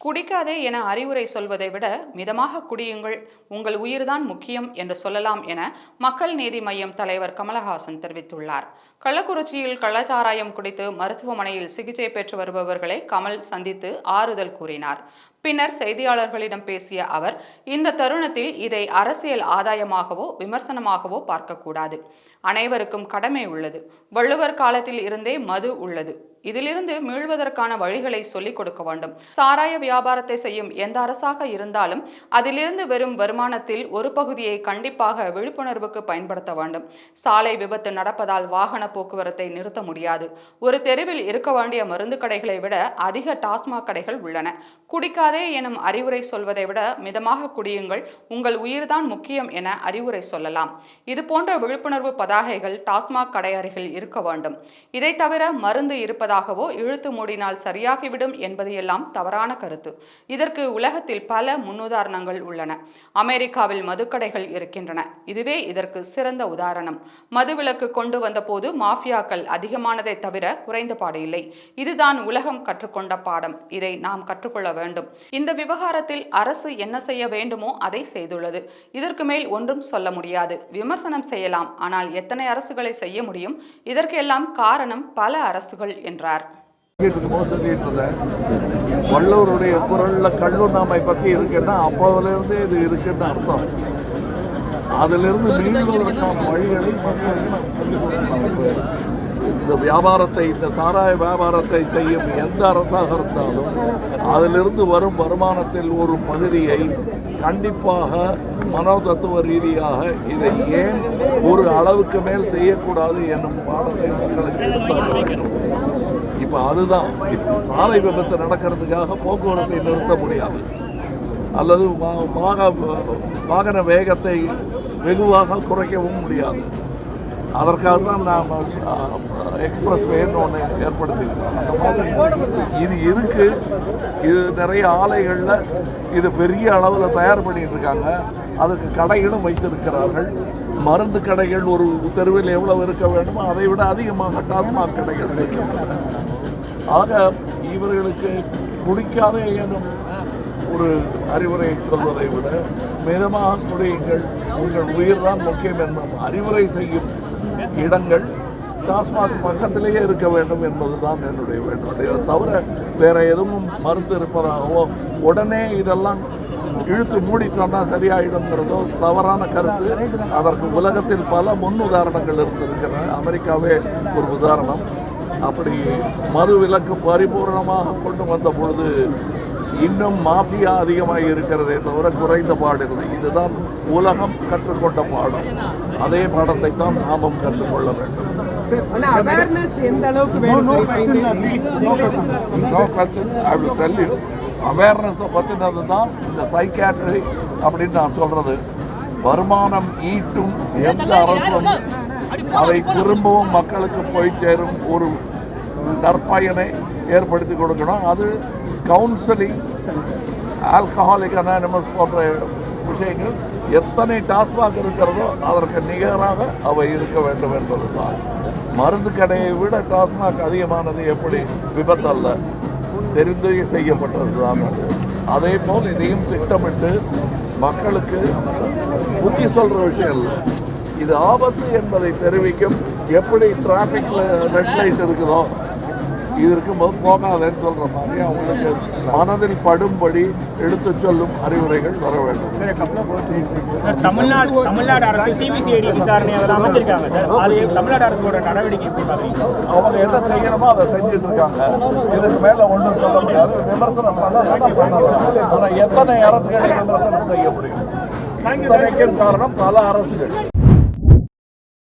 குடிக்காதே என அறிவுரை சொல்வதை விட மிதமாக குடியுங்கள், உங்கள் உயிர்தான் முக்கியம் என்று சொல்லலாம் என மக்கள் நீதி மய்யம் தலைவர் கமலஹாசன் தெரிவித்துள்ளார். கள்ளக்குறிச்சியில் கள்ளச்சாராயம் குடித்து மருத்துவமனையில் சிகிச்சை பெற்று வருபவர்களை கமல் சந்தித்து ஆறுதல் கூறினார். பின்னர் செய்தியாளர்களிடம் பேசிய அவர், இந்த தருணத்தில் இதை அரசியல் ஆதாயமாகவோ விமர்சனமாகவோ பார்க்கக்கூடாது. அனைவருக்கும் கடமை உள்ளது. வள்ளுவர் காலத்தில் இருந்தே மது உள்ளது. இதிலிருந்து மீள்வதற்கான வழிகளை சொல்லிக் கொடுக்க வேண்டும். சாராய வியாபாரத்தை செய்யும் எந்த அரசாக இருந்தாலும் அதிலிருந்து வெறும் வருமானத்தில் ஒரு பகுதியை கண்டிப்பாக விழிப்புணர்வுக்கு பயன்படுத்த வேண்டும். சாலை விபத்து நடப்பதால் வாகன போக்குவரத்தை நிறுத்த முடியாது. ஒரு தெருவில் இருக்க வேண்டிய மருந்து கடைகளை விட அதிக டாஸ்மாக் கடைகள் உள்ளன. குடிக்காதே எனும் அறிவுரை சொல்வதை விட மிதமாக குடியுங்கள், உங்கள் உயிர்தான் முக்கியம் என அறிவுரை சொல்லலாம். இது போன்ற விழிப்புணர்வு பதாகைகள் டாஸ்மாக் கடை அருகில் இருக்க வேண்டும். இதை தவிர மருந்து இருப்பதாக இழுத்து மூடினால் சரியாகிவிடும் என்பது எல்லாம் தவறான கருத்து. இதற்கு உலகத்தில் பல முன்னுதாரணங்கள் உள்ளன. அமெரிக்காவில் மதுக்கடைகள் இருக்கின்றன. இதுவே இதற்கு சிறந்த உதாரணம். மதுவிலக்கு கொண்டு வந்த போது மாஃபியாக்கள் அதிகமானதை தவிர குறைந்த பாடு இல்லை. இதுதான் உலகம் கற்றுக்கொண்ட பாடம். இதை நாம் கற்றுக்கொள்ள வேண்டும். இந்த விவகாரத்தில் அரசு என்ன செய்ய வேண்டுமோ அதை செய்துள்ளது. இதற்கு மேல் ஒன்றும் சொல்ல முடியாது. விமர்சனம் செய்யலாம், ஆனால் எத்தனை அரசுகளை செய்ய முடியும்? இதற்கெல்லாம் காரணம் பல அரசுகள் என்றார். வள்ளுவருடைய குரல்ல கல்லுண்ணாமை பத்தி இருக்குன்னா அப்போதிலிருந்து இது இருக்குன்னு அர்த்தம். அதிலிருந்து மீள்வதற்கான வழிகளை மக்களுக்கு நாம் சொல்லிக் கொடுக்கணும். இந்த வியாபாரத்தை, இந்த சாராய வியாபாரத்தை செய்யும் எந்த அரசாக இருந்தாலும் அதிலிருந்து வரும் வருமானத்தில் ஒரு பகுதியை கண்டிப்பாக மனோதத்துவ ரீதியாக இதை ஏன் ஒரு அளவுக்கு மேல் செய்யக்கூடாது என்னும் பாடத்தை மக்களுக்கு எடுத்தாக வேண்டும். இப்போ அதுதான், இப்போ சாலை விபத்து நடக்கிறதுக்காக போக்குவரத்தை நிறுத்த முடியாது, அல்லது வாகன வேகத்தை வெகுவாக குறைக்கவும் முடியாது. அதற்காகத்தான் நாம் எக்ஸ்பிரஸ் வேன்னு ஒன்று ஏற்படுத்தியிருக்கோம். அந்த மாதிரி இது இருக்குது. இது நிறைய ஆலைகளில் இது பெரிய அளவில் தயார் பண்ணிட்டு இருக்காங்க. அதுக்கு கடைகளும் வைத்திருக்கிறார்கள். மருந்து கடைகள் ஒரு தெருவில் எவ்வளவு இருக்க வேண்டுமோ அதை விட அதிகமாக டாஸ்மாக் கடைகள் இருக்கின்றன. ஆக இவர்களுக்கு குடிக்காதே எனும் ஒரு அறிவுரை சொல்வதை விட மிதமாக குடியுங்கள், உங்கள் உயிர்தான் முக்கியம் என்னும் அறிவுரை செய்யும் இடங்கள் டாஸ்மாக் பக்கத்திலேயே இருக்க வேண்டும் என்பதுதான் என்னுடைய வேண்டுகோள். இதை தவிர வேற எதுவும் மருந்து இருப்பதாகவோ உடனே இதெல்லாம் இழுத்து மூடிட்டோம்னா சரியாயிடுங்கிறதோ தவறான கருத்து. அதற்கு உலகத்தில் பல முன் உதாரணங்கள் இருந்திருக்கின்றன. அமெரிக்காவே ஒரு உதாரணம். அப்படி மது விலக்கு பரிபூர்ணமாக கொண்டு வந்த பொழுது இன்னும் மாஃபியா அதிகமாக இருக்கிறதே தவிர குறைந்த பாடில்லை. இதுதான் உலகம் கற்றுக்கொண்ட பாடம். அதே பாடத்தை தான் நாமும் கற்றுக்கொள்ள வேண்டும். அவேர்னஸை பற்றினது தான் இந்த சைக்காட்ரி அப்படின்னு நான் சொல்றது. வருமானம் ஈட்டும் எந்த அரசும் அதை திரும்பவும் மக்களுக்கு போய் சேரும் ஒரு நற்பயனை ஏற்படுத்தி கொடுக்கணும். அது கவுன்சிலிங், ஆல்கஹாலிக் அனானிமஸ் போன்ற விஷயங்கள் எத்தனை டாஸ்மாக் இருக்கிறதோ அதற்கு நிகராக அவை இருக்க வேண்டும் என்பதுதான். மருந்து கடையை விட டாஸ்மாக் அதிகமானது எப்படி விபத்து அல்ல, தெரிந்து செய்யப்பட்டது தான் அது. அதே போல் இதையும் திட்டமிட்டு மக்களுக்கு புத்தி சொல்கிற விஷயம் இல்லை, இது ஆபத்து என்பதை தெரிவிக்கும். எப்படி டிராஃபிக்கில் ரெட் லைட் இருக்குதோ இது இருக்கும்போது போகாதேன்னு சொல்கிற மாதிரி அவங்களுக்கு மனதில் படும்படி எடுத்து சொல்லும் அறிவுரைகள் வர வேண்டும். தமிழ்நாடு அரசு சிபிசிஐடி விசாரணை அமைச்சிருக்காங்க சார். அது தமிழ்நாடு அரசோட நடவடிக்கை அவங்க என்ன செய்யணுமோ அதை செஞ்சுட்டு இருக்காங்க. இதுக்கு மேலே ஒன்றும் சொல்ல முடியாது. விமர்சனம் பண்ணலாம், ஆனால் எத்தனை அரசுகளை விமர்சனம் செய்ய முடியும்? இத்தனைக்கும் காரணம் பல அரசுகள்.